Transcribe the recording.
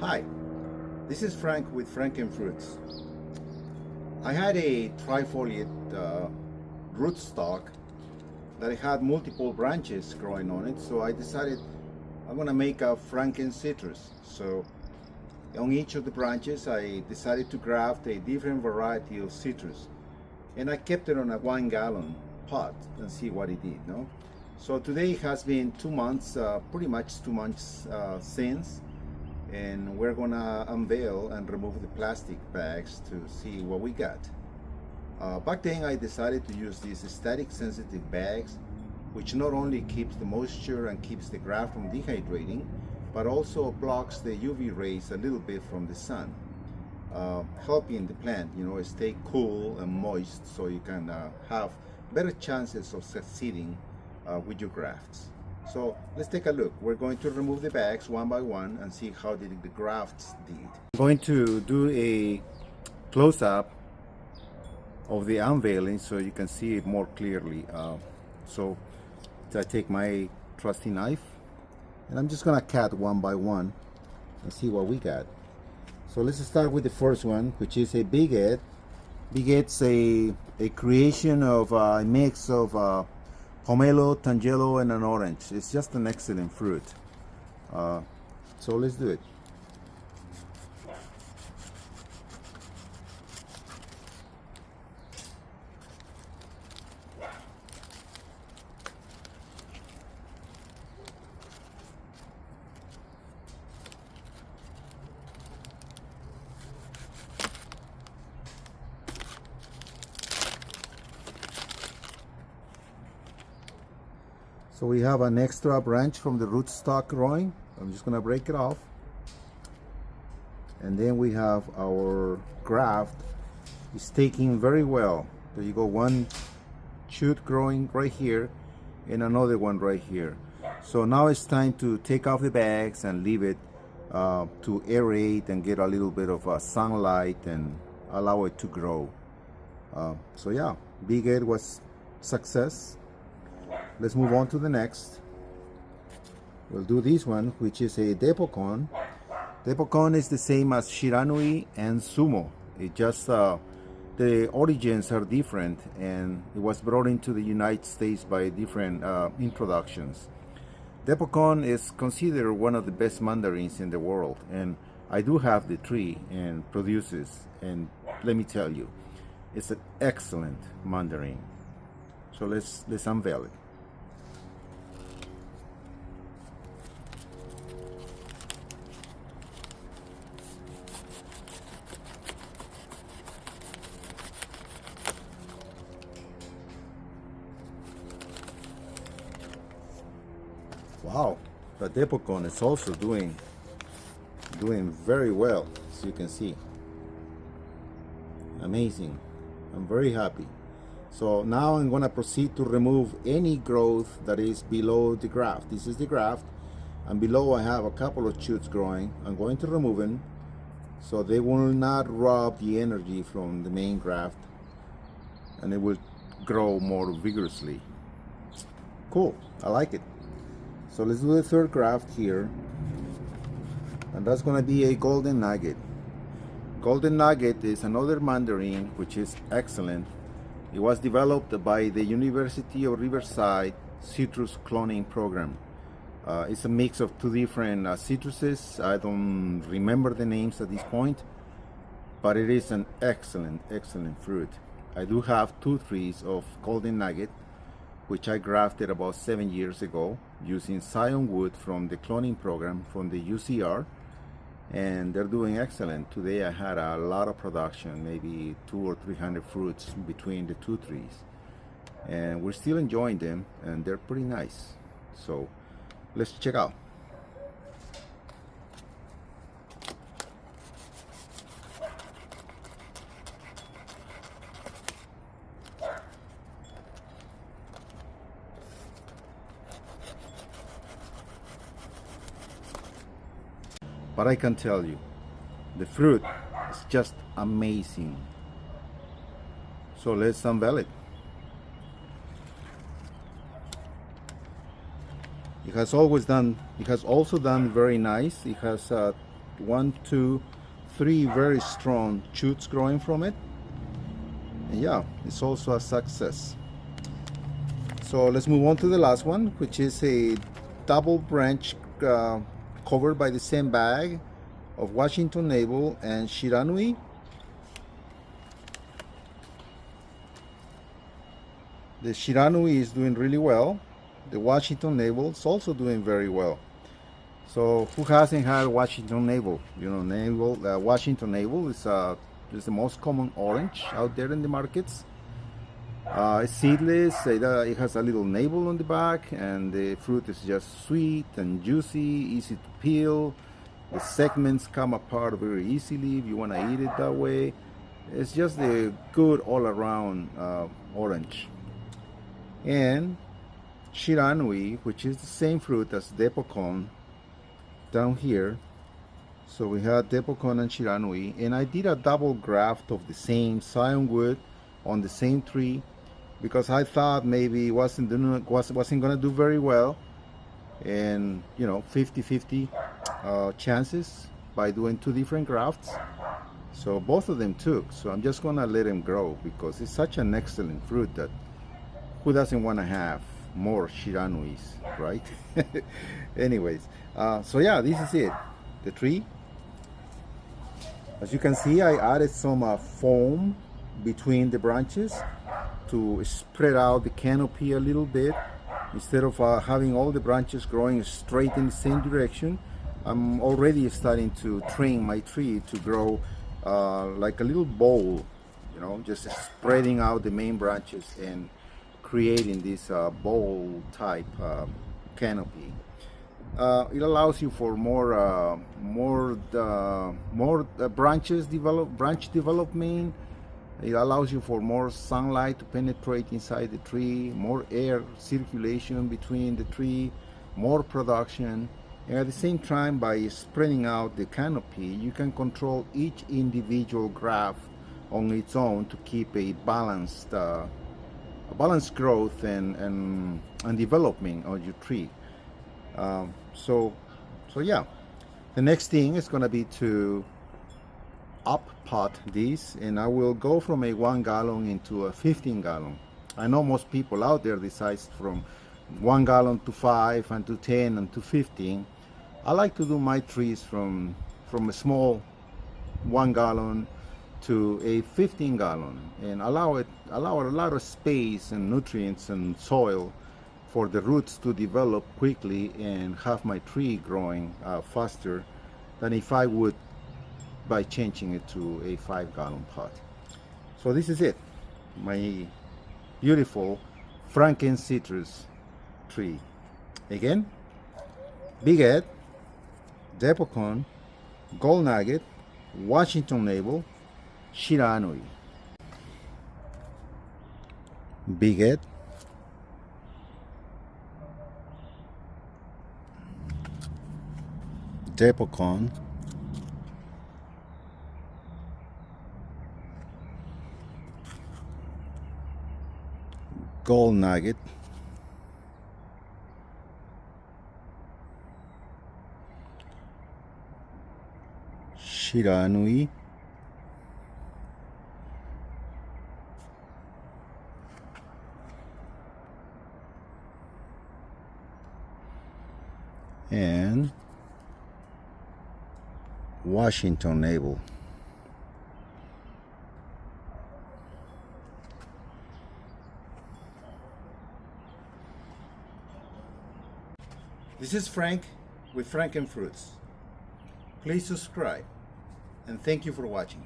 Hi, this is Frank with Franken Fruits. I had a trifoliate rootstock that had multiple branches growing on it, so I decided I'm going to make a Franken Citrus. So on each of the branches I decided to graft a different variety of citrus, and I kept it on a 1-gallon pot and see what it did. No? So today has been 2 months, pretty much 2 months since, and we're gonna unveil and remove the plastic bags to see what we got. Back then I decided to use these static sensitive bags, which not only keeps the moisture and keeps the graft from dehydrating, but also blocks the UV rays a little bit from the sun, helping the plant, stay cool and moist, so you can have better chances of succeeding with your grafts. So let's take a look. We're going to remove the bags one by one and see how the grafts did. I'm going to do a close-up of the unveiling so you can see it more clearly. So I take my trusty knife and I'm just gonna cut one by one and see what we got. So let's start with the first one, which is a Big Ed. Big Ed's a creation of a mix of pomelo, tangelo, and an orange. It's just an excellent fruit. So let's do it. So we have an extra branch from the rootstock growing. I'm just gonna break it off. And then we have our graft. It's taking very well. So you go one shoot growing right here and another one right here. So now it's time to take off the bags and leave it to aerate and get a little bit of sunlight and allow it to grow. So yeah, Big Ed was success. Let's move on to the next. We'll do this one, which is a Depocon. Depocon is the same as Shiranui and Sumo. It just the origins are different, and it was brought into the United States by different introductions. Depocon is considered one of the best mandarins in the world, and I do have the tree and produces, and let me tell you, it's an excellent mandarin. So let's unveil it. Wow, the Depocon is also doing very well, as you can see. Amazing. I'm very happy. So now I'm going to proceed to remove any growth that is below the graft. This is the graft, and below I have a couple of shoots growing. I'm going to remove them so they will not rob the energy from the main graft, and it will grow more vigorously. Cool, I like it. So let's do the third graft here, and that's going to be a Golden Nugget. Golden Nugget is another mandarin which is excellent. It was developed by the University of Riverside Citrus Cloning Program. It's a mix of two different citruses. I don't remember the names at this point, but it is an excellent fruit. I do have 2 trees of Golden Nugget, which I grafted about 7 years ago using scion wood from the cloning program from the UCR, and they're doing excellent. Today I had a lot of production, maybe 200 or 300 fruits between the 2 trees, and we're still enjoying them, and they're pretty nice. So let's check out. But I can tell you, the fruit is just amazing. So let's unveil it. It has also done very nice. It has 1, 2, 3 very strong shoots growing from it. And yeah, it's also a success. So let's move on to the last one, which is a double branch covered by the same bag of Washington navel and shiranui. The shiranui is doing really well. The Washington navel is also doing very well. So who hasn't had Washington navel? You know, Washington navel is the most common orange out there in the markets. It's seedless. It has a little navel on the back, and the fruit is just sweet and juicy, easy to peel. The segments come apart very easily if you want to eat it that way. It's just a good all-around orange. And shiranui, which is the same fruit as depocon down here. So we had depocon and shiranui, and I did a double graft of the same scion wood on the same tree because I thought maybe it wasn't gonna do very well, and you know, 50-50 chances by doing 2 different grafts. So both of them took. So I'm just gonna let them grow because it's such an excellent fruit that who doesn't want to have more shiranuis, right? Anyways, so yeah, this is it, the tree. As you can see, I added some foam between the branches to spread out the canopy a little bit. Instead of having all the branches growing straight in the same direction, I'm already starting to train my tree to grow like a little bowl, you know, just spreading out the main branches and creating this bowl type canopy. It allows you for more branch development. It allows you for more sunlight to penetrate inside the tree, more air circulation between the tree, more production. And at the same time, by spreading out the canopy, you can control each individual graft on its own to keep a balanced growth and development of your tree. So yeah, the next thing is going to be to up pot this, and I will go from a 1 gallon into a 15 gallon. I know most people out there decide from 1 gallon to 5 and to 10 and to 15. I like to do my trees from a small 1 gallon to a 15 gallon and allow a lot of space and nutrients and soil for the roots to develop quickly and have my tree growing faster than if I would by changing it to a 5 gallon pot. So this is it, my beautiful Franken Citrus tree. Again, Big Ed, Depocon, Gold Nugget, Washington navel, shiranui. Big Ed, Depocon, Gold Nugget, shiranui, and Washington navel. This is Frank with Franken Fruits. Please subscribe, and thank you for watching.